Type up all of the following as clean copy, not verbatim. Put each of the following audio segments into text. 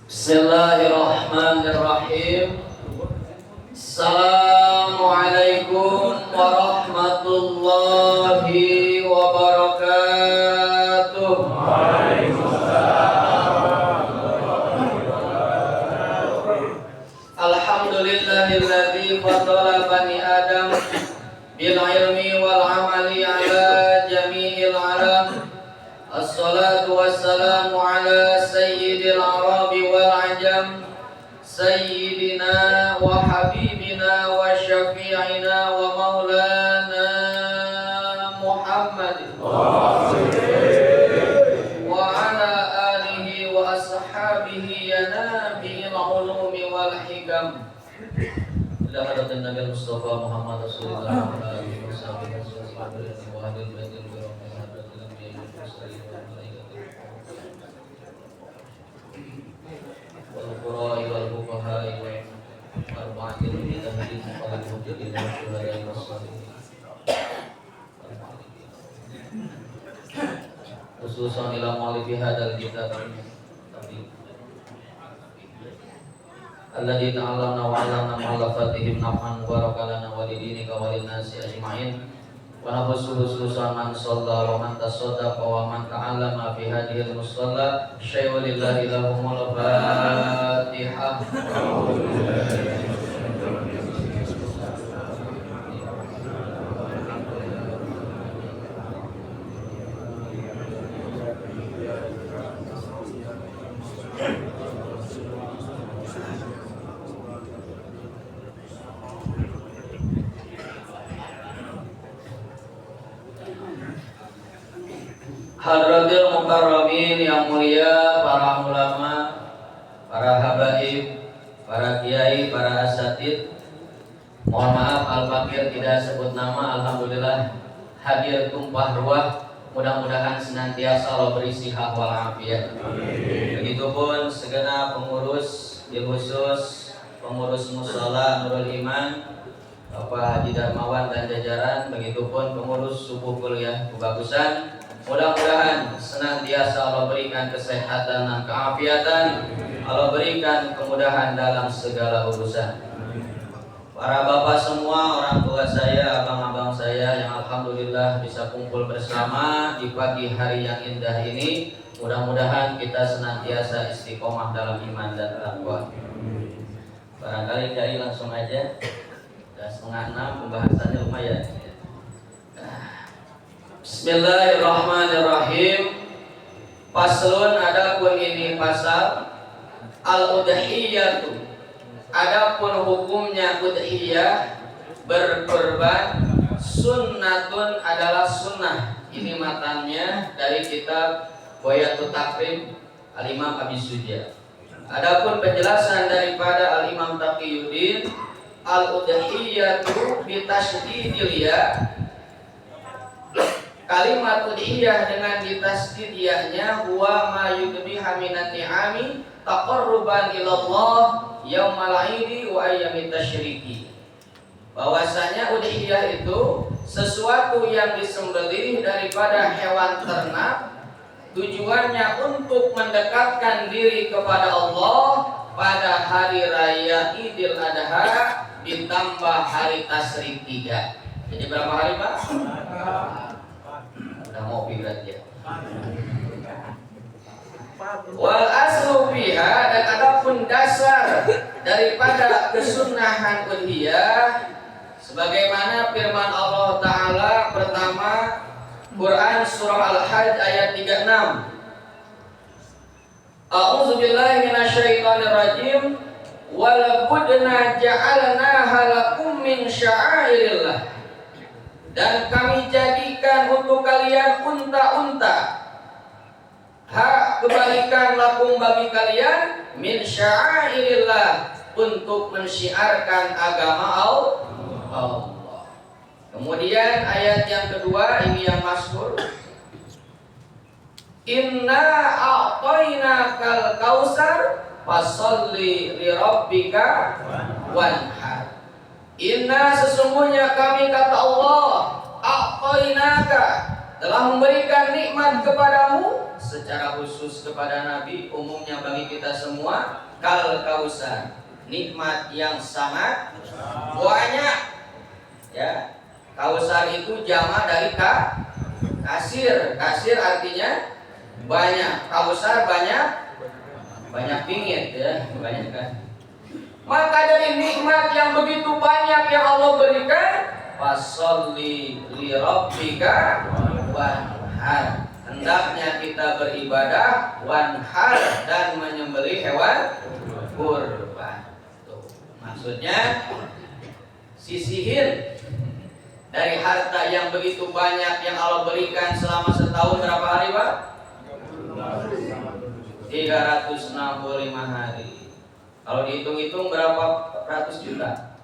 Bismillahirrahmanirrahim. Assalamualaikum warahmatullahi wabarakatuh. Alhamdulillahilladzi faddala bani Adam bil ilmi wal amali ala jami'il alam. Assalatu wassalamu ala sayyidil arabi wal ajam, sayyidina wa habibina wa syafi'ina wa maulana Muhammad wa ala alihi wa ashabihi ya nabi'il ulumi wal hikam. Ila hadratin Nabi Mustafa Muhammad Rasulullah wa alihi wa sahbihi wa ahlil baitil kiram wa hadratil anbiya'i wal mursalin wal malaikati wal qura'i wal fuqaha'i wal arba'atil mujtahidin wal mujaddidin wal syuhada'i was shalihin. Khususan ila mu'allifi hadzal kitab alladzi ta'allamna wa 'allamna mu'allafatihim naf'an wa barakalana wa lidinika wa linnasi ajma'in wa nafsususan man shalla wa man tasaddaqa wa man ta'allama fi hadhil musalla syai'un lillahi lahumul fatihah. Hadratil mukarramin yang mulia, para ulama, para habaib, para kiai, para asatid. Mohon maaf al-fakir tidak sebut nama. Alhamdulillah hadir tumpah ruah. Mudah-mudahan senantiasa Allah berisi hak wal afiat. Begitupun segenap pengurus, khusus pengurus mushola Nurul Iman, Bapak Haji Darmawan dan jajaran. Begitupun pengurus subuh kuliah kebagusan. Mudah-mudahan senantiasa Allah berikan kesehatan dan keafiatan, Allah berikan kemudahan dalam segala urusan. Para bapak semua, orang tua saya, abang-abang saya yang alhamdulillah bisa kumpul bersama di pagi hari yang indah ini, mudah-mudahan kita senantiasa istiqomah dalam iman dan takwa. Barangkali kiai langsung aja. Sudah 5:30, pembahasannya lumayan. Bismillahirrahmanirrahim. Paslun, adapun ini pasal al-udhiyatu. Adapun hukumnya udhiyah berkorban, sunnatun adalah sunnah. Ini matannya dari kitab Boyatut Takrim Al-Imam Abi Sujah. Adapun penjelasan daripada Al-Imam Taqiyuddin, al-udhiyatu bitasydidil ya. Kalimat udhiyah dengan ditasdid ya-nya huwa ma yudbiha minan ni'ami taqarruban ilallah yaumal 'idi wa ayyamit tasyriki. Bahwasanya udhiyah itu sesuatu yang disembelih daripada hewan ternak, tujuannya untuk mendekatkan diri kepada Allah pada hari raya Idul Adha ditambah hari tasyrik 3. Jadi berapa hari, Pak? Mau pirat ya. Wal aslu fiha, dan adapun dasar daripada kesunahan udhiyah sebagaimana firman Allah Ta'ala pertama Quran surah Al-Hajj ayat 36. A'udzubillahi minasyaitonirrajim. Wal budna ja'alnaha lakum min sya'airillah. Dan kami jadikan untuk kalian unta-unta. Hak kebalikan lakum bagi kalian min sya'airillah, untuk mensyiarkan agama Allah. Kemudian ayat yang kedua ini yang masyhur. Inna a'tainakal kausar fasholli li rabbika wanhar. Inna sesungguhnya kami, kata Allah, a'tainaka, telah memberikan nikmat kepadamu, secara khusus kepada Nabi, umumnya bagi kita semua, kal kausar, nikmat yang sangat banyak. Ya, kausar itu jama dari kasir. Kasir artinya banyak. Kausar banyak pingit ya, banyak kan. Maka dari nikmat yang begitu banyak yang Allah berikan, fasholli li rabbika wanhar, hendaknya kita beribadah wanhar dan menyembelih hewan kurban. Maksudnya sisihin dari harta yang begitu banyak yang Allah berikan selama setahun. Berapa hari Pak? 365 hari. Kalau dihitung-hitung berapa ratus juta?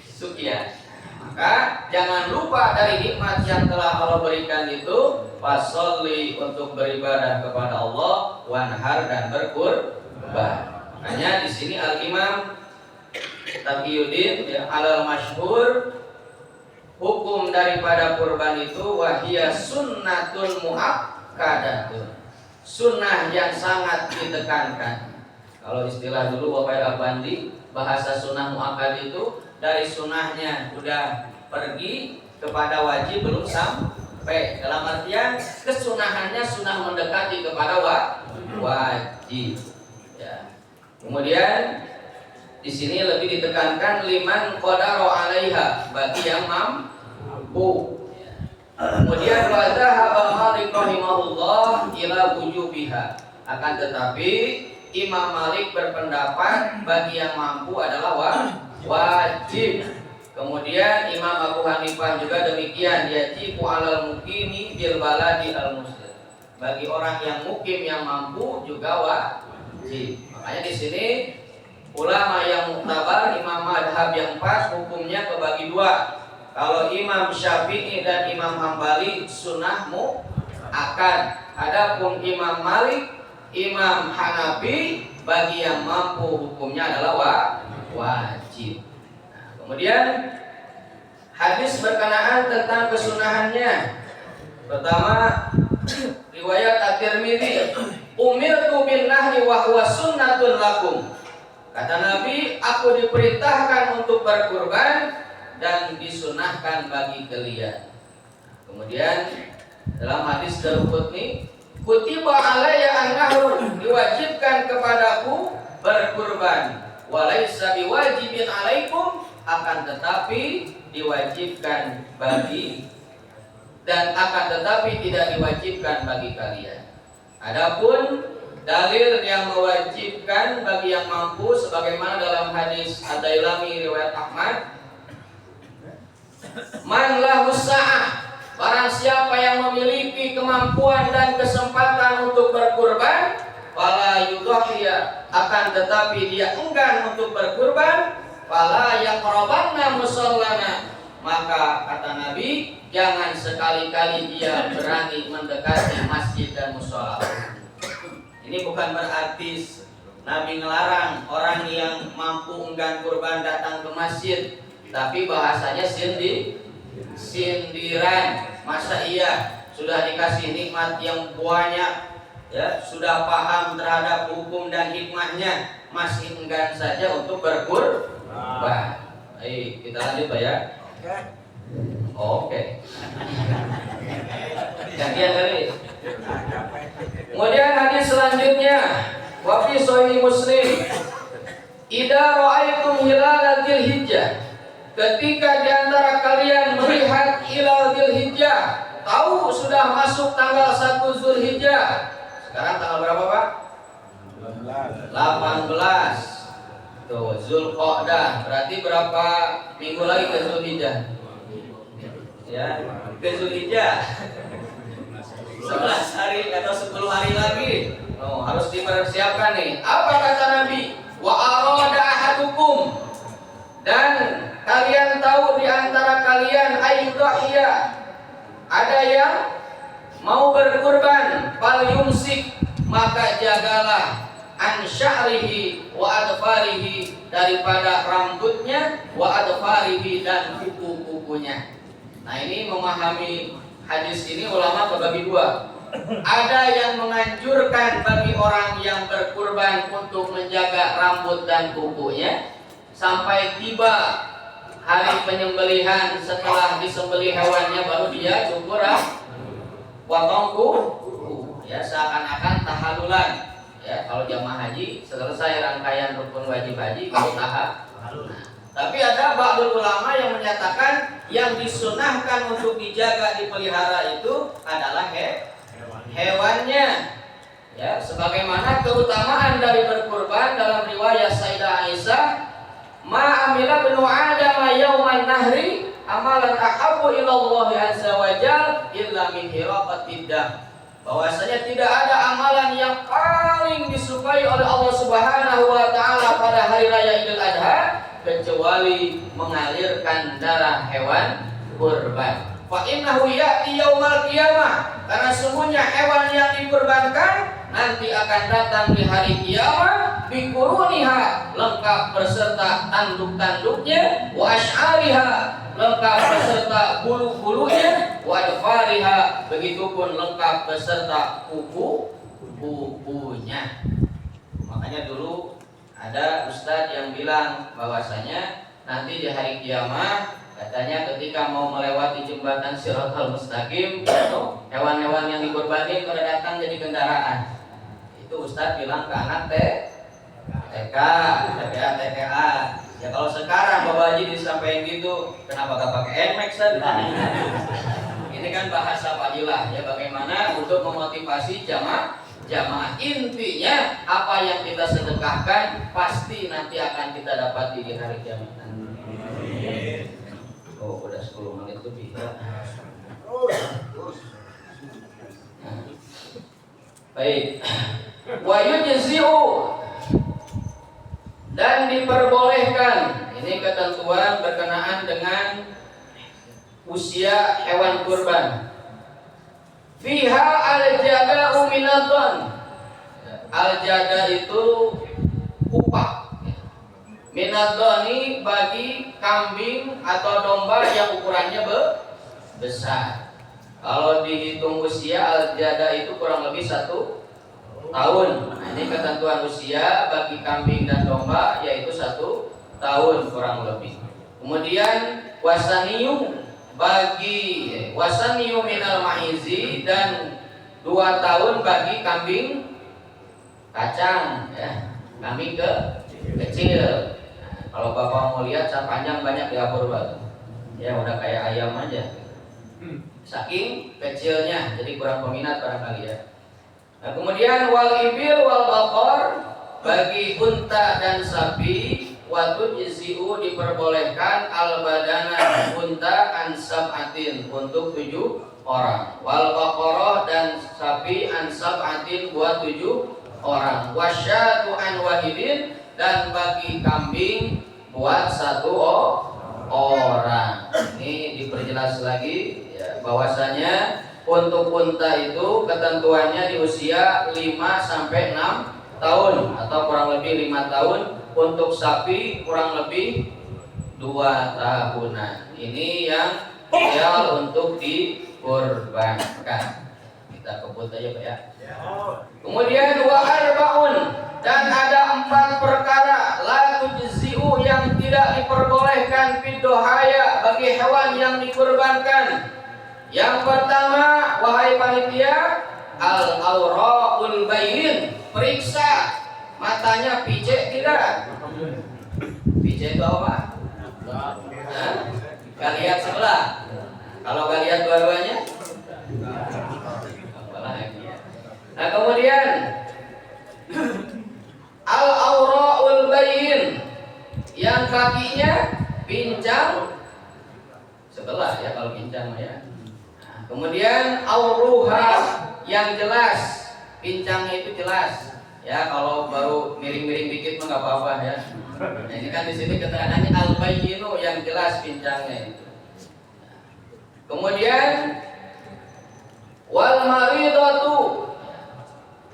Sekian. Maka jangan lupa dari nikmat yang telah Allah berikan itu, fasholli, untuk beribadah kepada Allah, wanhar, dan berkurban. Makanya di sini Al-Imam Taqiyuddin ya, alal masyhur, hukum daripada kurban itu wahiyya sunnatun muakkadatun, sunnah yang sangat ditekankan. Kalau istilah dulu Bapak Al-Bandi, bahasa sunnah muakkad itu dari sunnahnya udah pergi kepada wajib belum sampai. Dalam artian kesunahannya sunnah mendekati kepada wajib. Ya. Kemudian di sini lebih ditekankan liman qadara 'alaiha, bagi yang mampu. Kemudian wa dhahaba Malik rahimahullah ila wujubiha, akan tetapi Imam Malik berpendapat bagi yang mampu adalah wajib. Kemudian Imam Abu Hanifah juga demikian, yajibu 'alal muqimi bil baladi al muslim, bagi orang yang mukim yang mampu juga wajib. Makanya di sini ulama yang muktabar, imam madhab yang pas, hukumnya kebagi dua. Kalau Imam Syafi'i dan Imam Hambali sunnah muakkad. Adapun Imam Malik, Imam Hanafi, bagi yang mampu hukumnya adalah wajib. Nah, kemudian hadis berkenaan tentang kesunahannya. Pertama, riwayat At-Tirmidzi, umirtu bin nahri wa huwa sunnatun lakum. Kata Nabi, aku diperintahkan untuk berkurban dan disunahkan bagi kalian. Kemudian dalam hadis Daruqutni, kutiba alayya an-nahru, diwajibkan kepadaku berkurban, walaysa biwajibin alaikum, akan tetapi diwajibkan bagi, dan akan tetapi tidak diwajibkan bagi kalian. Adapun dalil yang mewajibkan bagi yang mampu, sebagaimana dalam hadis Ad-Dailami riwayat Ahmad, man lahu sa'ah, barang siapa yang memiliki kemampuan dan kesempatan untuk berkurban, fala yudhhiya, akan tetapi dia enggan untuk berkurban, fala yaqrabanna musallana, maka kata Nabi, jangan sekali-kali dia berani mendekati masjid dan mushola. Ini bukan berarti Nabi ngelarang orang yang mampu enggan kurban datang ke masjid, tapi bahasanya sindiran. Masa iya sudah dikasih nikmat yang banyak, ya, sudah paham terhadap hukum dan hikmahnya, masih enggan saja untuk berkurban. Baik, kita lanjut Pak ya. Oke. Gantian kali. Kemudian hadis selanjutnya, wa fi sahih Muslim, idza ra'aitum hilal dzulhijjah, ketika di antara kalian melihat hilal dzulhijjah, tahu sudah masuk tanggal 1 Zulhijjah. Sekarang tanggal berapa Pak? 18. Tuh, Zulqa'dah. Berarti berapa minggu lagi ke Zulhijjah? Ya, ke Zulhijjah 11 hari atau 10 hari lagi. Oh, harus dipersiapkan nih. Apa kata Nabi? Wa arada ahadukum, dan kalian tahu di antara kalian aidhiyah, ada yang mau berkurban, fal yumsik, maka jagalah an sya'rihi wa adfarihi, daripada rambutnya, wa adfarihi, dan kuku-kukunya. Nah, ini memahami hadis ini ulama terbagi dua. Ada yang menganjurkan bagi orang yang berkurban untuk menjaga rambut dan kukunya sampai tiba hari penyembelihan. Setelah disembelih hewannya baru dia cukur potong kuku, ya, seakan-akan tahalulan. Ya, kalau jamaah haji selesai rangkaian rukun wajib haji baru tahalul. Tapi ada ba'dul ulama yang menyatakan yang disunahkan untuk dijaga dipelihara itu adalah hewannya. Ya, sebagaimana keutamaan dari berkurban dalam riwayat Sayyidah Aisyah, ma amila benu Adam yauman nahri amalan ahabbu ila Allah azza wa jalla illa min hiraqatid dam. Bahwasanya tidak ada amalan yang paling disukai oleh Allah Subhanahu wa taala pada hari raya Idul Adha kecuali mengalirkan darah hewan kurban. Fa innahu ya'ti yaumal qiyamah, karena sungguhnya hewan yang dikurbankan nanti akan datang di hari kiamat bikuruniha, lengkap beserta tanduk-tanduknya, wa asy'ariha, lengkap beserta bulu-bulunya, wa adfariha, begitupun lengkap beserta kuku-kukunya. Makanya dulu ada ustadz yang bilang bahwasanya nanti di hari kiamat katanya ketika mau melewati jembatan Shiratal Mustaqim, hewan-hewan yang dikurbanin pada datang jadi kendaraan. Itu ustadz bilang ke anak TK, TPA. Ya kalau sekarang Bapak Haji disampaikan gitu, kenapa gak pakai NMAX tadi? Ini kan bahasa Fadilah ya, bagaimana untuk memotivasi jamaah. Intinya apa yang kita sedekahkan pasti nanti akan kita dapat di hari kiamat nanti. Oh, udah 10 menit lebih. Baik. Wa yujzi'u, dan diperbolehkan. Ini ketentuan berkenaan dengan usia hewan kurban. Fiha al-jada'u minadhan. Al-jada' itu upah. Minadhani bagi kambing atau domba yang ukurannya besar. Kalau dihitung usia al-jada' itu kurang lebih 1 tahun. Nah, ini ketentuan usia bagi kambing dan domba yaitu 1 tahun kurang lebih. Kemudian wasaniyu, bagi wasaniyu minal ma'izi, dan 2 tahun bagi kambing kacang, ya, kambing kecil. Nah, kalau bapak mau lihat panjang banyak di dapur bapak, ya udah kayak ayam aja, saking kecilnya, jadi kurang peminat barangkali ya. Nah, kemudian wal ibil wal baqar, bagi unta dan sapi. Waktu jisiu, diperbolehkan al badana unta an sab'atin untuk 7 orang, wal baqarah dan sapi an sab'atin buat 7 orang, wasyatu an wahidin, dan bagi kambing buat 1 orang. Ini diperjelas lagi ya, bahwasanya untuk unta itu ketentuannya di usia 5 sampai 6 tahun atau kurang lebih 5 tahun. Untuk sapi kurang lebih 2 tahunan. Ini yang ideal untuk dikurbankan. Kita kebut aja Pak ya. Kemudian wa arbaun, dan ada 4 perkara la tujzi'u, yang tidak diperbolehkan fidohaya bagi hewan yang dikurbankan. Yang pertama, wahai panitia, al auraul bayin, periksa matanya pijek tidak? Pijek itu apa? Gak lihat sebelah. Kalau gak lihat dua-duanya, apalah ini ya. Nah, kemudian al auraul bayin, yang kakinya pincang sebelah ya kalau pincang ya. Nah, kemudian auruha, yang jelas, pincangnya itu jelas. Ya, kalau baru miring-miring dikit mah nggak apa-apa ya. Nah, ini kan di sini keterangannya al-bayyinu, yang jelas pincangnya itu. Kemudian wal maridatu,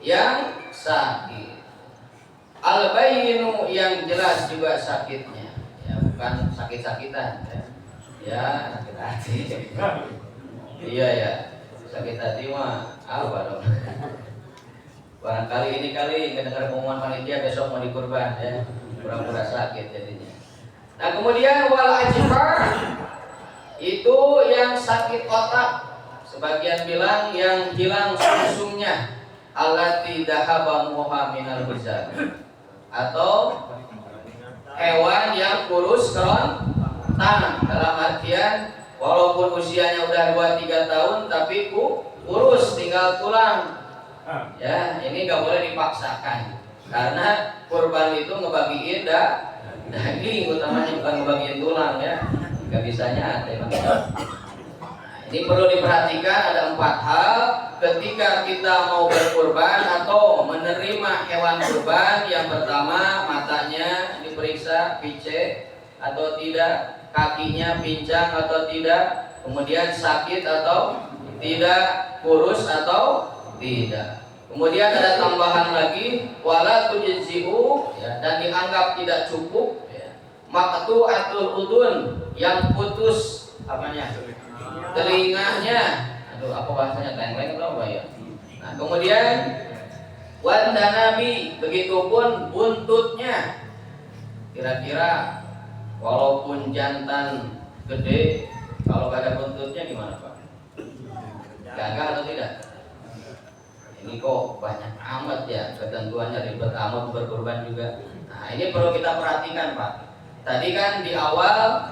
yang sakit. Al-bayyinu, yang jelas juga sakitnya. Ya, bukan sakit-sakitan ya. Ya, sakit hati. Iya ya, sakit hati mah apa dong? Barangkali ini kali mendengar pengumuman panitia besok mau dikurban ya, pura-pura sakit jadinya. Nah kemudian wal ajfar itu yang sakit otak, sebagian bilang yang hilang sumsumnya, allati dhahaba muha minal bizar, atau hewan yang kurus kerontang, dalam artian walaupun usianya udah 2-3 tahun tapi kurus tinggal tulang. Ya, ini nggak boleh dipaksakan karena kurban itu ngebagiin daging utamanya, bukan ngebagiin tulang ya. Nggak bisanya ada. Ini perlu diperhatikan, ada 4 hal ketika kita mau berkurban atau menerima hewan kurban. Yang pertama, matanya diperiksa pice atau tidak, kakinya pincang atau tidak, kemudian sakit atau tidak, kurus atau tidak. Kemudian ada tambahan lagi, wala tujzi'u, ya, dan dianggap tidak cukup, ya. Maqtu'atul udun, yang putus apanya? Telinganya. Aduh, apa bahasanya? Tengleng atau apa ya? Nah, kemudian wandanabi, begitupun buntutnya. Kira-kira walaupun jantan gede, kalau gak ada buntutnya gimana Pak? Gagal atau tidak? Ini kok banyak amat ya ketentuannya, ribet amat berkurban juga. Nah ini perlu kita perhatikan Pak. Tadi kan di awal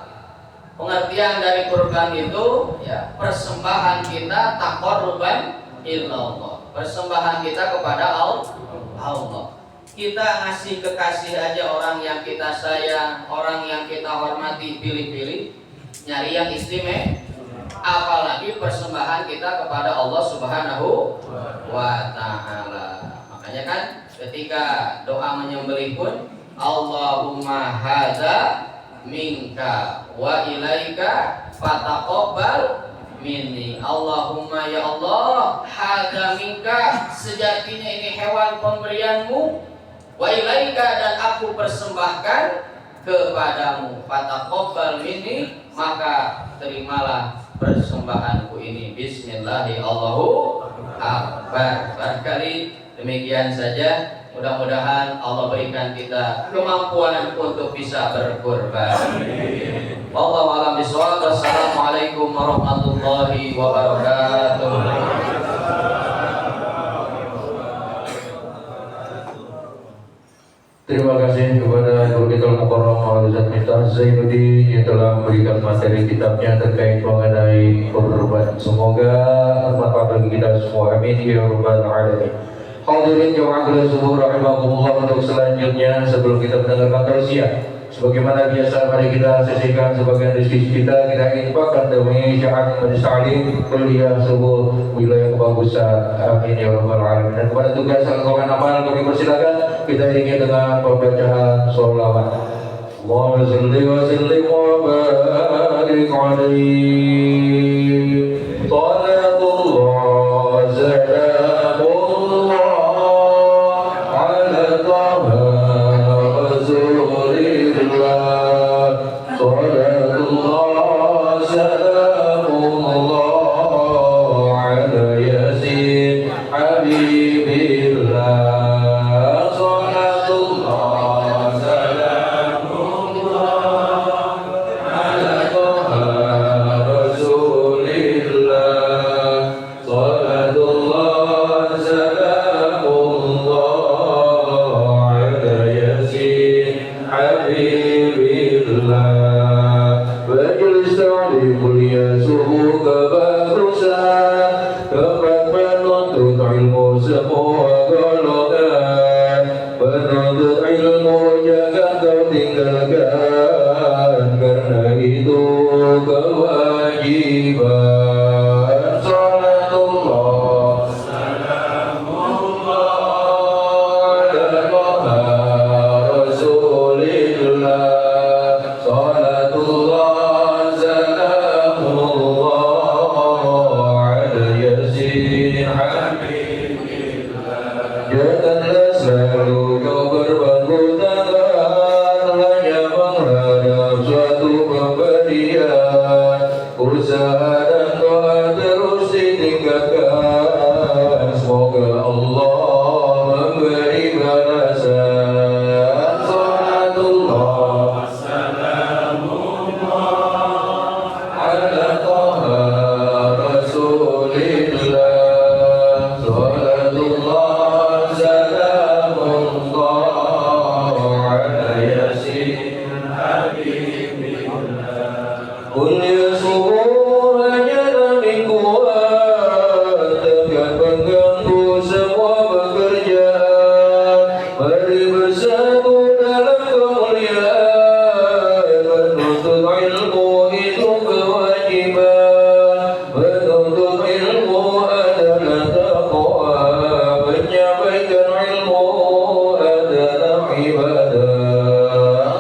pengertian dari kurban itu ya persembahan kita taqarruban illallah, persembahan kita kepada Allah. Kita ngasih kekasih aja orang yang kita sayang, orang yang kita hormati, pilih-pilih, nyari yang istimewa, apalagi persembahan kita kepada Allah Subhanahu wa ta'ala. Makanya kan ketika doa menyembelih pun, Allahumma hadza minka wa ilaika fataqabbal minni. Allahumma ya Allah, hadza minka, sejatinya ini hewan pemberianmu, wa ilaika, dan aku persembahkan kepadamu, fataqabbal minni, maka terimalah persembahanku ini. Bismillahirrahmanirrahim. Allahu akbar. Barangkali demikian saja. Mudah-mudahan Allah berikan kita kemampuan untuk bisa berkurban. Wallahu a'lam bishawab. Wassalamualaikum warahmatullahi wabarakatuh. Terima kasih kepada Guru kita Al-Mukarram Al-Ustaz Miftah Zainuddin yang telah memberikan materi kitabnya terkait mengenai kurban. Semoga bermanfaat bagi kita semua. Amin ya rabbal alamin. Hadirin jamaah subuh rahimakumullah, untuk selanjutnya sebelum kita mendengarkan tausiah, sebagaimana biasa mari kita sisihkan sebagian rezeki kita infakkan demi syahadat majelis taklim kuliah subuh wilayah kebagusan. Amin ya rabbal alamin. Dan kepada tugas lakukan amal kami persilakan kita iringi dengan pembacaan sholawat. Allahumma shalli wa sallim wa barik alaihi. Salatullah salamullah ala taha rasulillah. Salatullah salamullah ala yasin habibillah. Rasulillah. balasan salatullah ala taha rasulillah salatullah salamullah ala yasin Qul ya subuh hanya demi kuat Takkan mengganggu semua pekerjaan Mari bersatu dalam kemuliaan Menuntut ilmu itu kewajiban Menuntut ilmu adalah taqwa Menyampaikan ilmu adalah ibadah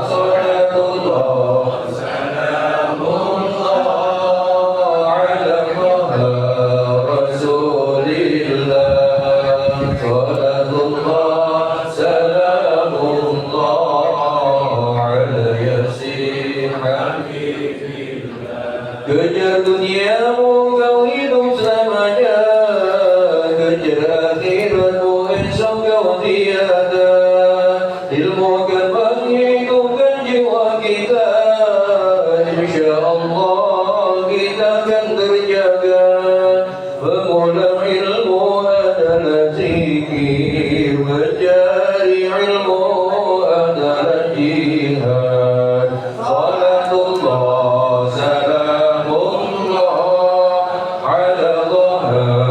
Salatullah Kejar duniamu kau hidup selamanya Kejar akhiratmu esok kau tiada Ilmu akan menghidupkan jiwa kita InsyaAllah kita akan terjaga Mengulang ilmu adalah zikir Mencari ilmu adalah jihad Salatullah salamullah ala dhaha